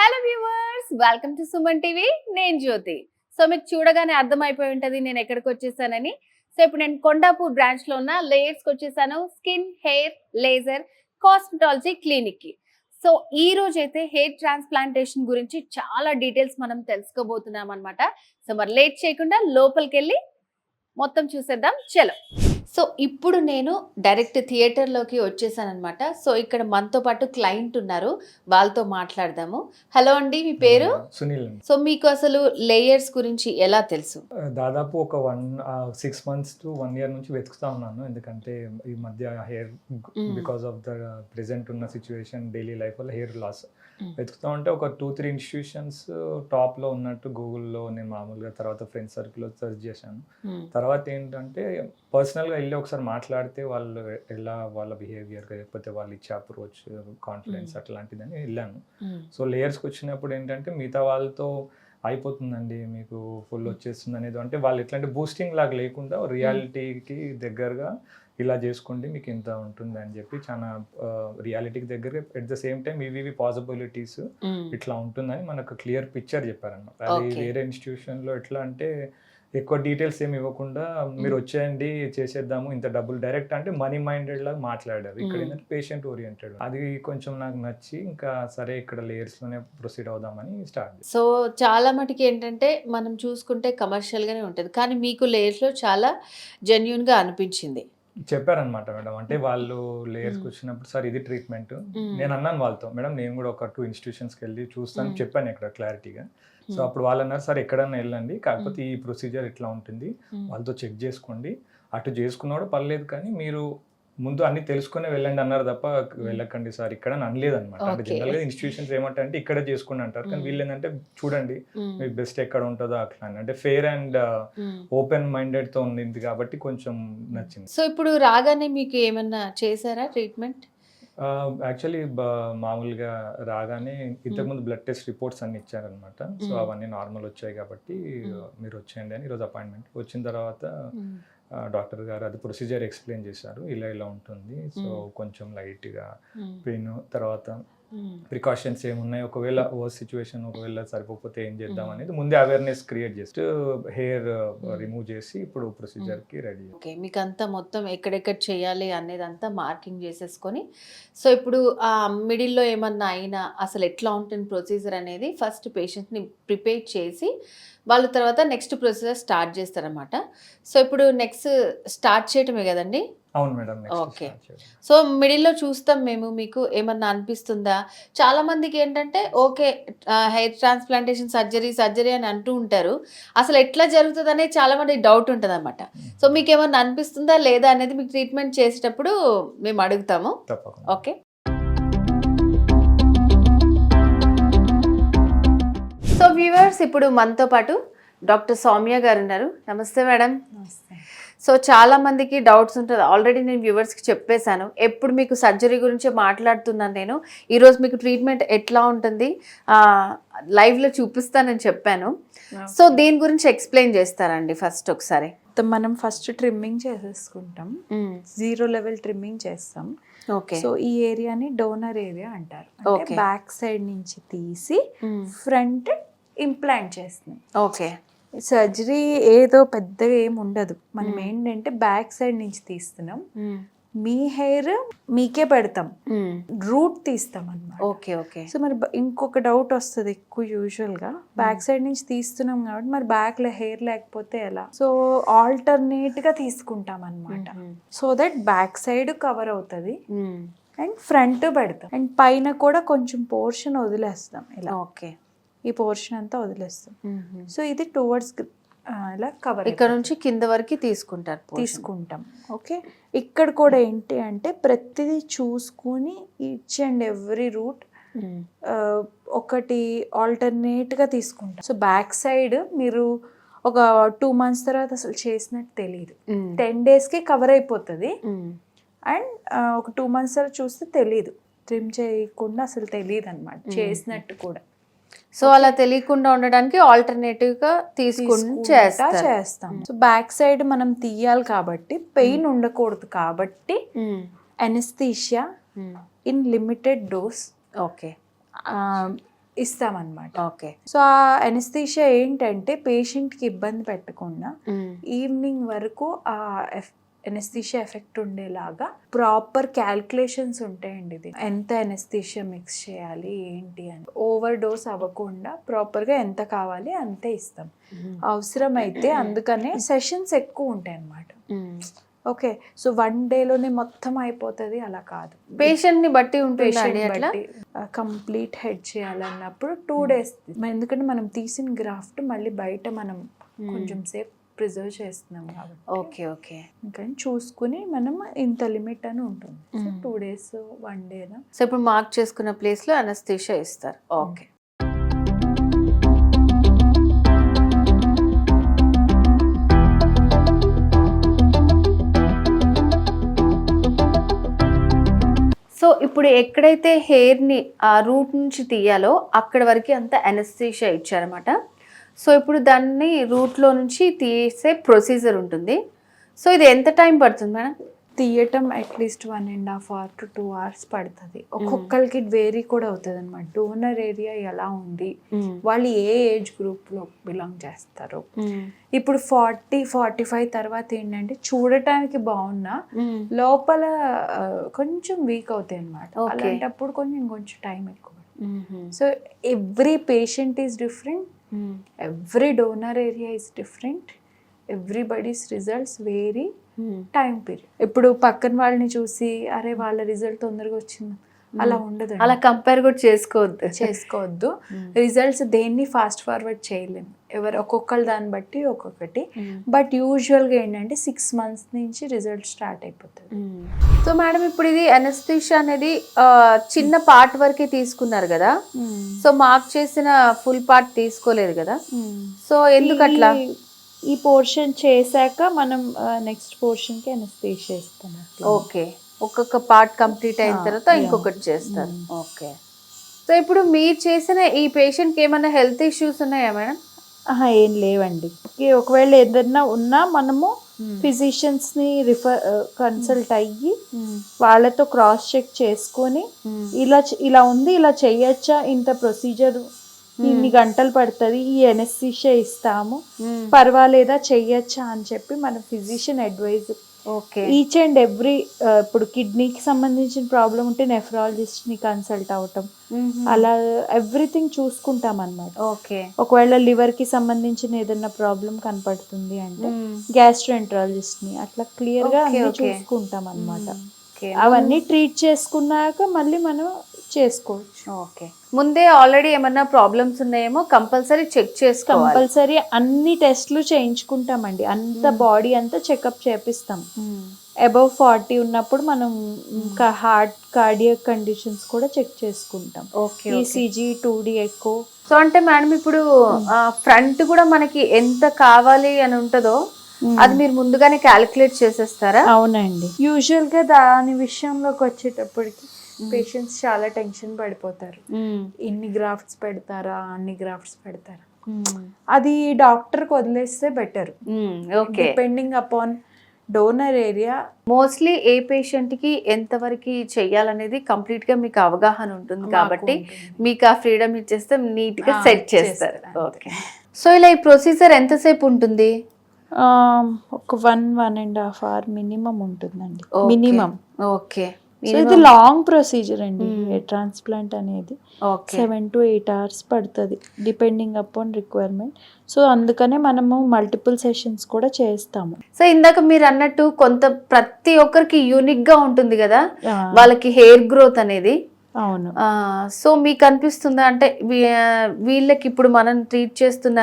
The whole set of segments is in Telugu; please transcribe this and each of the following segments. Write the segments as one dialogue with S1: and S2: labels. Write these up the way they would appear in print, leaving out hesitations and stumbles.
S1: Hello viewers, welcome to Suman TV. నేను జ్యోతి. సో మీకు చూడగానే అర్థమైపోయి ఉంటది నేను ఎక్కడికి వచ్చేసానని. సో ఇప్పుడు నేను కొండాపూర్ బ్రాంచ్ లో ఉన్న లేయర్స్ కి వచ్చేసాను. Skin, hair, laser, cosmetology clinic కి. సో ఈ రోజు అయితే హెయిర్ ట్రాన్స్ప్లాంటేషన్ గురించి చాలా డీటెయిల్స్ మనం తెలుసుకోబోతున్నాం అన్నమాట. సో మరి లేట్ చేయకుండా లోపలికి వెళ్ళి మొత్తం చూసేద్దాం. చలో. సో ఇప్పుడు నేను డైరెక్ట్ థియేటర్లోకి వచ్చేసానమాట. సో ఇక్కడ మనతో పాటు క్లయింట్ ఉన్నారు, వాళ్ళతో మాట్లాడదాము. హలో అండి, మీ పేరు?
S2: సునీల్ అండి.
S1: సో మీకు అసలు లేయర్స్ గురించి ఎలా తెలుసు?
S2: దాదాపు ఒక 6 months to 1 year నుంచి వెతుకుతా ఉన్నాను. ఎందుకంటే ఈ మధ్య hair because of the present ఉన్న సిచ్యువేషన్ డైలీ లైఫ్ వల్ల హెయిర్ లాస్ వెతుకుతా ఉంటే ఒక 2-3 ఇన్స్టిట్యూషన్స్ టాప్లో ఉన్నట్టు గూగుల్లో నేను మామూలుగా తర్వాత ఫ్రెండ్స్ సర్కిల్లో సెర్చ్ చేశాను. తర్వాత ఏంటంటే పర్సనల్గా వెళ్ళి ఒకసారి మాట్లాడితే వాళ్ళు ఎలా వాళ్ళ బిహేవియర్ లేకపోతే వాళ్ళు ఇచ్చే అప్రోచ్, కాన్ఫిడెన్స్ అట్లాంటిదని వెళ్ళాను. సో లేయర్స్కి వచ్చినప్పుడు ఏంటంటే మిగతా వాళ్ళతో అయిపోతుందండి మీకు ఫుల్ వచ్చేస్తుంది అనేది, అంటే వాళ్ళు ఎట్లాంటి బూస్టింగ్ లాగా లేకుండా రియాలిటీకి దగ్గరగా ఇలా చేసుకోండి మీకు ఇంత ఉంటుంది అని చెప్పి చాలా రియాలిటీకి దగ్గర ఎట్ ద సేమ్ టైం ఇవి పాసిబిలిటీస్ ఇట్లా ఉంటుందని మనకు క్లియర్ పిక్చర్ చెప్పారన్నమాట. అది వేరే ఇన్స్టిట్యూషన్లో ఎట్లా అంటే ఎక్కువ డీటెయిల్స్ ఏమి ఇవ్వకుండా మీరు వచ్చేయండి చేసేద్దాము ఇంత డబ్బులు డైరెక్ట్ అంటే మనీ మైండెడ్ లాగా మాట్లాడారు. ఇక్కడ ఏంటంటే పేషెంట్ ఓరియంటెడ్, అది కొంచెం నాకు నచ్చి ఇంకా సరే ఇక్కడ లేయర్స్ లోనే ప్రొసీడ్ అవుదామని స్టార్ట్.
S1: సో చాలా మటుకి ఏంటంటే మనం చూసుకుంటే కమర్షియల్ గానే ఉంటుంది, కానీ మీకు లేయర్స్ లో చాలా జెన్యూన్ గా అనిపించింది.
S2: చెప్పారనమాట మేడం. అంటే వాళ్ళు లేయర్స్కి వచ్చినప్పుడు సార్ ఇది ట్రీట్మెంట్, నేను అన్నాను వాళ్ళతో మేడం నేను కూడా ఒక 2 ఇన్స్టిట్యూషన్స్కి వెళ్ళి చూస్తాను చెప్పాను ఇక్కడ క్లారిటీగా. సో అప్పుడు వాళ్ళు అన్నారు సార్ ఎక్కడన్నా వెళ్ళండి, కాకపోతే ఈ ప్రొసీజర్ ఇట్లా ఉంటుంది వాళ్ళతో చెక్ చేసుకోండి, అటు చేసుకున్నాడు పర్లేదు కానీ మీరు ముందు అన్ని తెలుసుకునే వెళ్ళండి అన్నారు తప్ప వెళ్ళకండి సార్ ఇక్కడ అనలేదు అనమాట. అంటే జనరల్గా ఇన్స్టిట్యూషన్స్ ఏమంటారంటే ఇక్కడ చేసుకోండి అంటారు, కానీ వీళ్ళు ఏంటంటే చూడండి మీకు బెస్ట్ ఎక్కడ ఉంటుందో అట్లా అని, అంటే ఫెయిర్ అండ్ ఓపెన్ మైండెడ్ తో ఉంది కాబట్టి కొంచెం నచ్చింది.
S1: సో ఇప్పుడు రాగానే మీకు ఏమన్నా చేశారా ట్రీట్మెంట్?
S2: యాక్చువల్లీ మామూలుగా రాగానే ఇంతకుముందు బ్లడ్ టెస్ట్ రిపోర్ట్స్ అన్ని ఇచ్చారనమాట. సో అవన్నీ నార్మల్ వచ్చాయి కాబట్టి మీరు వచ్చేయండి అని ఈరోజు అపాయింట్మెంట్ వచ్చిన తర్వాత డాక్టర్ గారు అది ప్రొసీజర్ ఎక్స్ప్లెయిన్ చేశారు, ఇలా ఇలా ఉంటుంది. సో కొంచెం లైట్గా పెయిన్, తర్వాత ప్రికాషన్స్ ఏమున్నాయి, ఒకవేళ వర్స్ సిచ్యువేషన్ ఒకవేళ సరిపోతే ఏం చేద్దాం అనేది ముందే అవేర్నెస్ క్రియేట్ చేసి హెయిర్ రిమూవ్ చేసి ఇప్పుడు ప్రొసీజర్కి రెడీ.
S1: ఓకే, మీకు అంతా మొత్తం ఎక్కడెక్కడ చేయాలి అనేది అంతా మార్కింగ్ చేసేసుకొని, సో ఇప్పుడు ఆ మిడిల్లో ఏమన్నా అయినా అసలు ఎట్లా ఉంటుంది ప్రొసీజర్ అనేది ఫస్ట్ పేషెంట్ని ప్రిపేర్ చేసి వాళ్ళు తర్వాత నెక్స్ట్ ప్రొసీజర్ స్టార్ట్ చేస్తారనమాట. సో ఇప్పుడు నెక్స్ట్ స్టార్ట్ చేయటమే కదండి?
S2: అవును మేడం.
S1: ఓకే, సో మిడిల్లో చూస్తాం మేము, మీకు ఏమన్నా అనిపిస్తుందా? చాలా మందికి ఏంటంటే ఓకే హెయిర్ ట్రాన్స్ప్లాంటేషన్ సర్జరీ అని అంటూ ఉంటారు, అసలు ఎట్లా జరుగుతుంది అనేది చాలా మంది డౌట్ ఉంటుంది అనమాట. సో మీకు ఏమన్నా అనిపిస్తుందా లేదా అనేది మీకు ట్రీట్మెంట్ చేసేటప్పుడు మేము అడుగుతాము. ఓకే, సో వ్యూవర్స్ ఇప్పుడు మనతో పాటు డాక్టర్ సౌమ్య గారు ఉన్నారు. నమస్తే మేడం.
S3: నమస్తే.
S1: సో చాలా మందికి డౌట్స్ ఉంటుంది, ఆల్రెడీ నేను వ్యూవర్స్కి చెప్పేశాను, ఎప్పుడు మీకు సర్జరీ గురించి మాట్లాడుతున్నాను నేను. ఈరోజు మీకు ట్రీట్మెంట్ ఎట్లా ఉంటుంది లైవ్లో చూపిస్తానని చెప్పాను. సో దీని గురించి ఎక్స్ప్లెయిన్ చేస్తారండి ఫస్ట్ ఒకసారి?
S3: మనం ఫస్ట్ ట్రిమ్మింగ్ చేసేసుకుంటాం, 0 level ట్రిమ్మింగ్ చేస్తాం.
S1: ఓకే,
S3: సో ఈ ఏరియాని డోనర్ ఏరియా అంటారు. అంటే బ్యాక్ సైడ్ నుంచి తీసి ఫ్రంట్ ఇంప్లాంట్ చేస్తున్నాం.
S1: ఓకే,
S3: సర్జరీ ఏదో పెద్దగా ఏమి ఉండదు, మనం ఏంటంటే బ్యాక్ సైడ్ నుంచి తీస్తున్నాం, మీ హెయిర్ మీకే పెడతాం, రూట్ తీస్తాం అన్నమాట.
S1: Okay okay.
S3: సో మరి ఇంకొక డౌట్ వస్తుంది ఎక్కువ, యూజువల్గా బ్యాక్ సైడ్ నుంచి తీస్తున్నాం కాబట్టి మరి బ్యాక్లో హెయిర్ లేకపోతే ఎలా? సో ఆల్టర్నేట్గా తీసుకుంటాం అన్నమాట, so that back side cover అవుతుంది అండ్ ఫ్రంట్ పెడతాం అండ్ పైన కూడా కొంచెం పోర్షన్ వదిలేస్తాం ఇలా.
S1: ఓకే,
S3: ఈ పోర్షన్ అంతా వదిలేస్తాం. సో ఇది టువర్డ్స్ ఇలా కవర్,
S1: ఇక్కడ నుంచి కింద వరకు
S3: తీసుకుంటాం. ఓకే, ఇక్కడ కూడా ఏంటి అంటే ప్రతిదీ చూసుకుని ఈచ్ అండ్ ఎవ్రీ రూట్ ఒకటి ఆల్టర్నేట్గా తీసుకుంటాం. సో బ్యాక్ సైడ్ మీరు ఒక 2 months తర్వాత అసలు చేసినట్టు తెలియదు, 10 daysకి కవర్ అయిపోతుంది అండ్ ఒక 2 months తర్వాత చూస్తే తెలియదు, ట్రిమ్ చేయకుండా అసలు తెలియదు అనమాట చేసినట్టు కూడా.
S1: సో అలా తెలియకుండా ఉండడానికి ఆల్టర్నేటివ్ గా చేస్తాం.
S3: సో బ్యాక్ సైడ్ మనం తీయాలి కాబట్టి పెయిన్ ఉండకూడదు కాబట్టి anaesthesia in limited dose.
S1: Okay,
S3: ఇస్తామన్నమాట.
S1: ఓకే.
S3: సో ఆ ఎనస్థీషియా ఏంటంటే పేషెంట్కి ఇబ్బంది పెట్టకుండా ఈవినింగ్ వరకు ఆ ఎనస్థీషియా ఎఫెక్ట్ ఉండేలాగా ప్రాపర్ క్యాల్కులేషన్స్ ఉంటాయండి. ఇది ఎంత ఎనస్థీషియా మిక్స్ చేయాలి ఏంటి అని ఓవర్ డోస్ అవ్వకుండా ప్రాపర్గా ఎంత కావాలి అంతే ఇస్తాం. అవసరమైతే అందుకనే సెషన్స్ ఎక్కువ ఉంటాయి అన్నమాట. ఓకే, సో 1 డేలోనే మొత్తం అయిపోతుంది అలా కాదు.
S1: పేషెంట్ ని బట్టి ఉంటుంది అట్లా.
S3: కంప్లీట్ హెడ్ చేయాలన్నప్పుడు 2 days. ఎందుకంటే మనం తీసిన గ్రాఫ్ట్ మళ్ళీ బయట మనం కొంచెం సేపు ప్రిజర్వ్ చేస్తున్నాం కాబట్టి.
S1: Okay okay.
S3: ఇంకా చూసుకుని మనం ఇంత లిమిట్ అని ఉంటుంది. 2 days 1 day.
S1: సో ఇప్పుడు మార్క్ చేసుకున్న ప్లేస్ లో అనస్థీషియా ఇస్తారు. ఓకే. సో ఇప్పుడు ఎక్కడైతే హెయిర్ని ఆ రూట్ నుంచి తీయాలో అక్కడ వరకు అంతా అనస్థీషియా ఇచ్చారన్నమాట. సో ఇప్పుడు దాన్ని రూట్లో నుంచి తీసే ప్రొసీజర్ ఉంటుంది. సో ఇది ఎంత టైం పడుతుంది మేడం?
S3: తీయటం అట్లీస్ట్ 1.5 hours to 2 hours పడుతుంది. ఒక్కొక్కరికి వేరీ కూడా అవుతుంది అనమాట. డోనర్ ఏరియా ఎలా ఉంది, వాళ్ళు ఏ ఏజ్ గ్రూప్లో బిలాంగ్ చేస్తారు. ఇప్పుడు 40-45 తర్వాత ఏంటంటే చూడటానికి బాగున్నా లోపల కొంచెం వీక్ అవుతాయి అనమాట. అలాంటప్పుడు కొంచెం టైం ఎక్కువ. So every patient is different, every donor area is different, everybody's results vary, time period. ఇప్పుడు పక్కన వాళ్ళని చూసి అరే వాళ్ళ రిజల్ట్ తొందరగా వచ్చింది అలా ఉండదు,
S1: అలా కంపేర్ కూడా చేసుకోవద్దు.
S3: రిజల్ట్స్ దేన్ని ఫాస్ట్ ఫార్వర్డ్ చేయలేము, ఒక్కొక్కరు దాన్ని బట్టి ఒక్కొక్కటి. బట్ యూజువల్గా ఏంటంటే 6 months నుంచి రిజల్ట్ స్టార్ట్ అయిపోతుంది.
S1: సో మేడం ఇప్పుడు ఇది అనస్థీషియా అనేది చిన్న పార్ట్ వరకే తీసుకున్నారు కదా, సో మార్క్ చేసిన ఫుల్ పార్ట్ తీసుకోలేదు కదా, సో ఎందుకు అట్లా?
S3: ఈ పోర్షన్ చేశాక మనం నెక్స్ట్ పోర్షన్కి అనస్థీషియా ఇస్తాం.
S1: ఓకే, ఒక్కొక్క పార్ట్ కంప్లీట్ అయిన తర్వాత ఇంకొకటి చేస్తారు. ఓకే. సో ఇప్పుడు మీరు చేసిన ఈ పేషెంట్కి ఏమైనా హెల్త్ ఇష్యూస్ ఉన్నాయా మేడం?
S3: ఏం లేవండి. ఒకవేళ ఏదైనా ఉన్నా మనము ఫిజిషియన్స్ని కన్సల్ట్ అయ్యి వాళ్ళతో క్రాస్ చెక్ చేసుకొని ఇలా ఉంది, ఇలా చెయ్యొచ్చా, ఇంత ప్రొసీజర్ ఇన్ని గంటలు పడుతుంది, ఈ ఎనస్థీషియా ఇస్తాము, పర్వాలేదా చెయ్యొచ్చా అని చెప్పి మన physician advice.
S1: Okay.
S3: Each and every ఇప్పుడు కిడ్నీకి సంబంధించిన ప్రాబ్లం ఉంటే నెఫ్రాలజిస్ట్ని కన్సల్ట్ అవటం, అలా ఎవ్రీథింగ్ చూసుకుంటాం అన్నమాట.
S1: ఓకే.
S3: ఒకవేళ లివర్కి సంబంధించిన ఏదైనా ప్రాబ్లం కనపడుతుంది అంటే గ్యాస్ట్రోఎంట్రాలజిస్ట్ని అట్లా క్లియర్గా అన్ని చూసుకుంటాం అన్నమాట. అవన్నీ ట్రీట్ చేసుకున్నాక మళ్ళీ మనం చేసుకోవచ్చు.
S1: ఓకే. ముందే ఆల్రెడీ ఏమన్నా ప్రాబ్లమ్స్ ఉన్నాయేమో కంపల్సరీ చెక్ చేసుకోవాలి.
S3: కంపల్సరీ అన్ని టెస్ట్లు చేయించుకుంటామండి, అంత బాడీ అంతా చెకప్ చేపిస్తాం. అబవ్ 40 ఉన్నప్పుడు మనం హార్ట్ కార్డియక్ కండిషన్స్ కూడా చెక్ చేసుకుంటాం. ECG 2D echo.
S1: సో అంటే మేడం ఇప్పుడు ఫ్రంట్ కూడా మనకి ఎంత కావాలి అని ఉంటుందో అది మీరు ముందుగానే క్యాలిక్యులేట్ చేసేస్తారా?
S3: అవునండి. యూజువల్ గా దాని విషయంలోకి వచ్చేటప్పటికి పేషెంట్స్ చాలా టెన్షన్ పడిపోతారు. ఇన్ని గ్రాఫ్ట్స్ పెడతారా, అన్ని గ్రాఫ్ట్స్ పెడతారా, అది డాక్టర్కి వదిలేస్తే better. Depending upon donor area.
S1: Mostly ఏ పేషెంట్ కి ఎంత వరకు చెయ్యాలనేది కంప్లీట్ గా మీకు అవగాహన ఉంటుంది కాబట్టి మీకు ఆ ఫ్రీడమ్ ఇచ్చేస్తే నీట్ గా సెట్ చేస్తారు. ఓకే. సో ఇలా ఈ ప్రొసీజర్ ఎంతసేపు ఉంటుంది?
S3: ఒక 1.5 hours మినిమం ఉంటుందండి, మినిమం.
S1: ఓకే.
S3: ఇది లాంగ్ ప్రొసీజర్ అండి. హెయిర్ ట్రాన్స్ప్లాంట్ అనేది 7 to 8 hours పడుతుంది డిపెండింగ్ అపాన్ రిక్వైర్మెంట్. సో అందుకనే మనము మల్టిపుల్ సెషన్స్ కూడా చేస్తాము.
S1: సో ఇందాక మీరు అన్నట్టు ప్రతి ఒక్కరికి యూనిక్ గా ఉంటుంది కదా వాళ్ళకి హెయిర్ గ్రోత్ అనేది.
S3: అవును.
S1: సో మీకు అనిపిస్తుందా అంటే వీళ్ళకి ఇప్పుడు మనం ట్రీట్ చేస్తున్న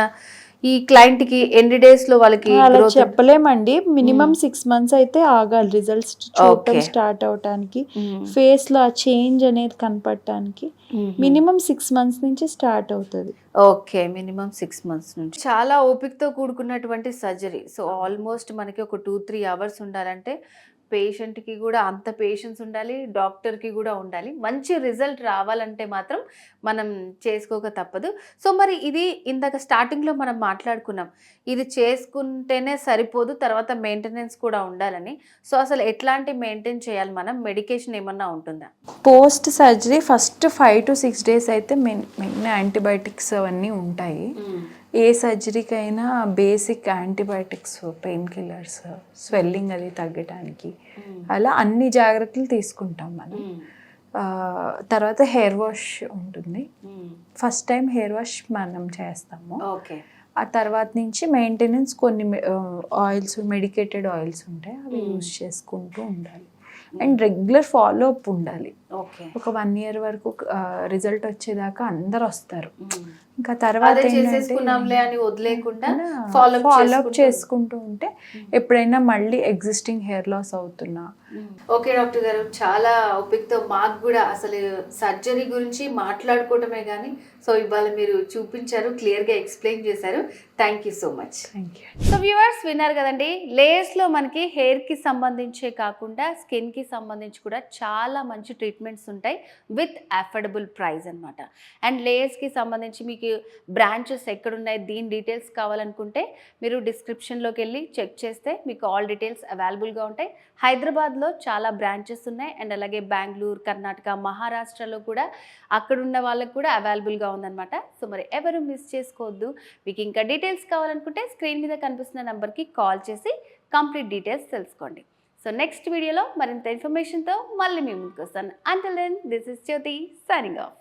S1: ఈ క్లయింట్ కి ఎన్ని డేస్ లో వాళ్ళకి?
S3: అలా చెప్పలేమండి, మినిమం 6 months అయితే ఆగాలి రిజల్ట్స్ చూడటం స్టార్ట్ అవటానికి, ఫేస్ లో ఆ చేంజ్ అనేది కనపడటానికి మినిమం 6 months నుంచి స్టార్ట్ అవుతుంది.
S1: ఓకే, మినిమం 6 months నుంచి. చాలా ఓపికతో కూడుకున్నటువంటి సర్జరీ. సో ఆల్మోస్ట్ మనకి ఒక 2-3 hours ఉండాలంటే పేషెంట్కి కూడా అంత పేషెన్స్ ఉండాలి, డాక్టర్కి కూడా ఉండాలి. మంచి రిజల్ట్ రావాలంటే మాత్రం మనం చేసుకోక తప్పదు. సో మరి ఇది ఇందాక స్టార్టింగ్లో మనం మాట్లాడుకున్నాం, ఇది చేసుకుంటేనే సరిపోదు, తర్వాత మెయింటెనెన్స్ కూడా ఉండాలని. సో అసలు ఎట్లాంటి మెయింటైన్ చేయాలి మనం? మెడికేషన్ ఏమన్నా ఉంటుందా?
S3: Post surgery first 5 to 6 days అయితే మెయిన్ యాంటీబయాటిక్స్ అవన్నీ ఉంటాయి. ఏ సర్జరీకైనా basic antibiotics, pain killers, swelling అది తగ్గడానికి అలా అన్ని జాగ్రత్తలు తీసుకుంటాం మనం. తర్వాత హెయిర్ వాష్ ఉంటుంది. ఫస్ట్ టైం హెయిర్ వాష్ మనం చేస్తాము.
S1: ఓకే.
S3: ఆ తర్వాత నుంచి మెయింటెనెన్స్ కొన్ని ఆయిల్స్, మెడికేటెడ్ ఆయిల్స్ ఉంటాయి, అవి యూజ్ చేసుకుంటూ ఉండాలి. అండ్ రెగ్యులర్ ఫాలో అప్ ఉండాలి.
S1: ఓకే.
S3: ఒక 1 year వరకు రిజల్ట్ వచ్చేదాకా అందరు వస్తారు. ఇంకా తర్వాత
S1: చేసేసుకున్నాంలే అని వదిలేకుండా
S3: ఫాలో అప్ చేసుకుంటూ ఉంటే ఎప్పుడైనా మళ్ళీ ఎగ్జిస్టింగ్ హెయిర్ లాస్ అవుతున్నా.
S1: ఓకే డాక్టర్ గారు, చాలా ఓపికతో మాకు కూడా అసలు సర్జరీ గురించి మాట్లాడుకోవటమే కానీ సో ఇవాళ మీరు చూపించారు, క్లియర్గా ఎక్స్ప్లెయిన్ చేశారు. Thank you so much.
S3: Thank you.
S1: So viewers విన్నారు కదండి, లేయర్స్లో మనకి హెయిర్కి సంబంధించే కాకుండా స్కిన్కి సంబంధించి కూడా చాలా మంచి ట్రీట్మెంట్స్ ఉంటాయి విత్ అఫోర్డబుల్ ప్రైస్ అనమాట. అండ్ లేయర్స్కి సంబంధించి మీకు బ్రాంచెస్ ఎక్కడున్నాయి, దీని డీటెయిల్స్ కావాలనుకుంటే మీరు డిస్క్రిప్షన్లోకి వెళ్ళి చెక్ చేస్తే మీకు ఆల్ డీటెయిల్స్ అవైలబుల్గా ఉంటాయి. హైదరాబాద్లో చాలా బ్రాంచెస్ ఉన్నాయి అండ్ అలాగే బెంగళూరు, కర్ణాటక, మహారాష్ట్రలో కూడా అక్కడున్న వాళ్ళకు కూడా అవైలబుల్గా ఉందన్నమాట. సో మరి ఎవరు మిస్ చేసుకోవద్దు. మీకు ఇంకా డీటెయిల్స్ కావాలనుకుంటే స్క్రీన్ మీద కనిపిస్తున్న నెంబర్కి కాల్ చేసి కంప్లీట్ డీటెయిల్స్ తెలుసుకోండి. సో నెక్స్ట్ వీడియోలో మరింత ఇన్ఫర్మేషన్తో మళ్ళీ మీ ముందుకు వస్తాను. Until then this is Jyothi signing of.